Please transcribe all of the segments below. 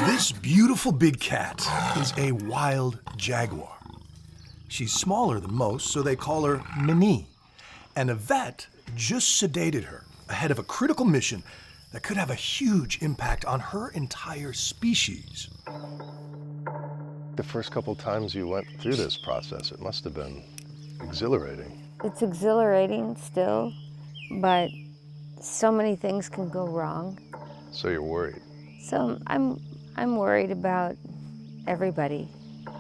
This beautiful big cat is a wild jaguar. She's smaller than most, so they call her Minnie. And a vet just sedated her ahead of a critical mission that could have a huge impact on her entire species. The first couple times you went through this process, it must have been exhilarating. It's exhilarating still, but so many things can go wrong. So you're worried. So I'm worried about everybody.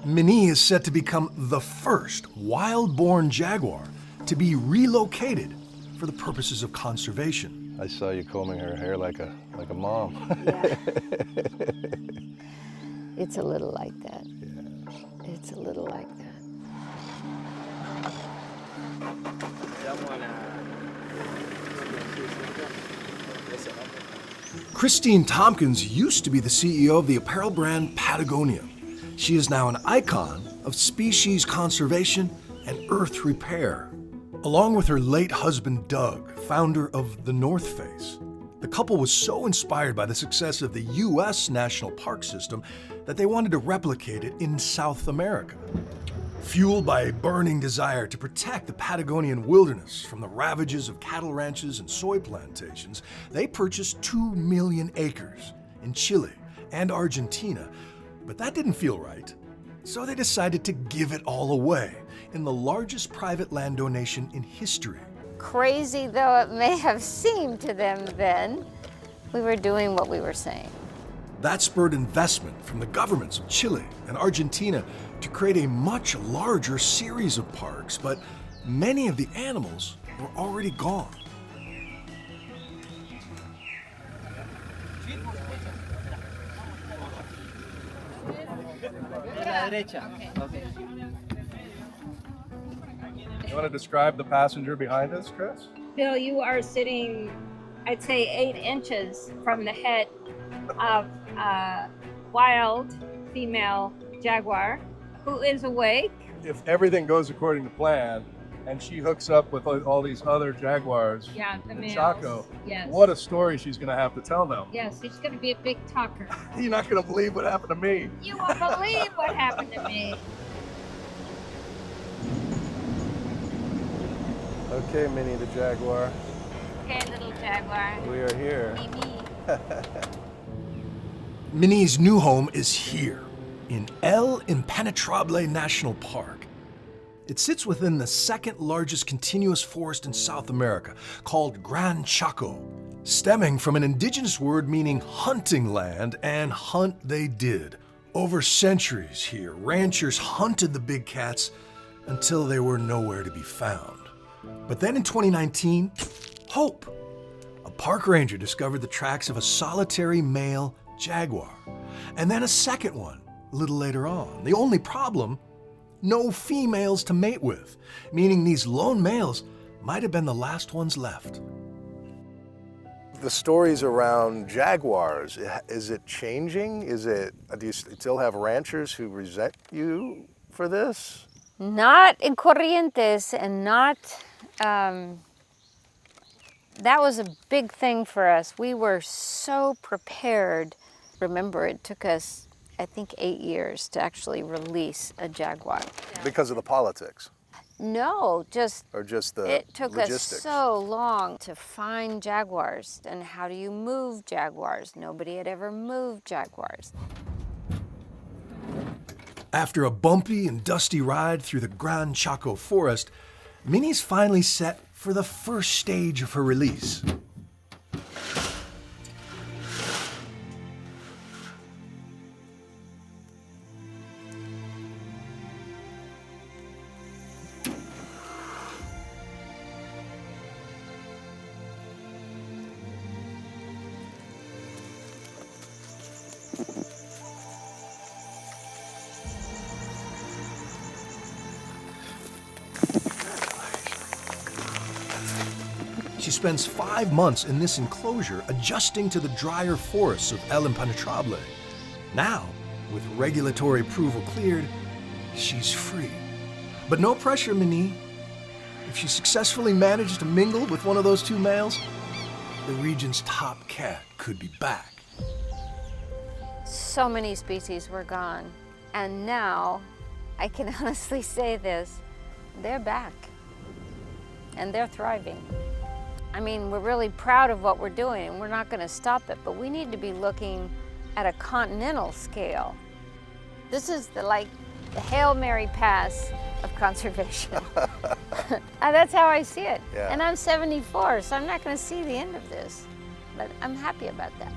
Minnie is set to become the first wild-born jaguar to be relocated for the purposes of conservation. I saw you combing her hair like a mom. It's a little like that. Yeah. It's a little like that. Christine Tompkins used to be the CEO of the apparel brand Patagonia. She is now an icon of species conservation and earth repair. Along with her late husband Doug, founder of The North Face, the couple was so inspired by the success of the U.S. National Park System that they wanted to replicate it in South America. Fueled by a burning desire to protect the Patagonian wilderness from the ravages of cattle ranches and soy plantations, they purchased 2 million acres in Chile and Argentina. But that didn't feel right, so they decided to give it all away in the largest private land donation in history. Crazy though it may have seemed to them then, we were doing what we were saying. That spurred investment from the governments of Chile and Argentina to create a much larger series of parks, but many of the animals were already gone. You want to describe the passenger behind us, Chris? Bill, you are sitting, I'd say 8 inches from the head of a wild female jaguar who is awake. If everything goes according to plan, and she hooks up with all these other jaguars Yeah, the in males. Chaco, Yes. what a story she's going to have to tell them. Yes, he's going to be a big talker. You're not going to believe what happened to me. You won't believe what happened to me. Okay, Minnie the Jaguar, Okay, little jaguar. we are here. Mimi. Minnie's new home is here, in El Impenetrable National Park. It sits within the second largest continuous forest in South America, called Gran Chaco, stemming from an indigenous word meaning hunting land, and hunt they did. Over centuries here, ranchers hunted the big cats until they were nowhere to be found. But then in 2019, hope. A park ranger discovered the tracks of a solitary male jaguar, and then a second one a little later on. The only problem, no females to mate with, meaning these lone males might have been the last ones left. The stories around jaguars, is it changing? Do you still have ranchers who resent you for this? Not in Corrientes and not, that was a big thing for us. We were so prepared. Remember, it took us, I think, 8 years to actually release a jaguar. Because of the politics? No, just Or just the it took logistics? us so long to find jaguars. And how do you move jaguars? Nobody had ever moved jaguars. After a bumpy and dusty ride through the Gran Chaco forest, Minnie's finally set for the first stage of her release. She spends 5 months in this enclosure adjusting to the drier forests of El Impenetrable. Now, with regulatory approval cleared, she's free. But no pressure, Minnie. If she successfully managed to mingle with one of those 2 males, the region's top cat could be back So many species were gone. And now, I can honestly say this, they're back. And they're thriving. I mean, we're really proud of what we're doing, and we're not going to stop it, but we need to be looking at a continental scale. This is the Hail Mary pass of conservation. And that's how I see it. Yeah. And I'm 74, so I'm not going to see the end of this. But I'm happy about that.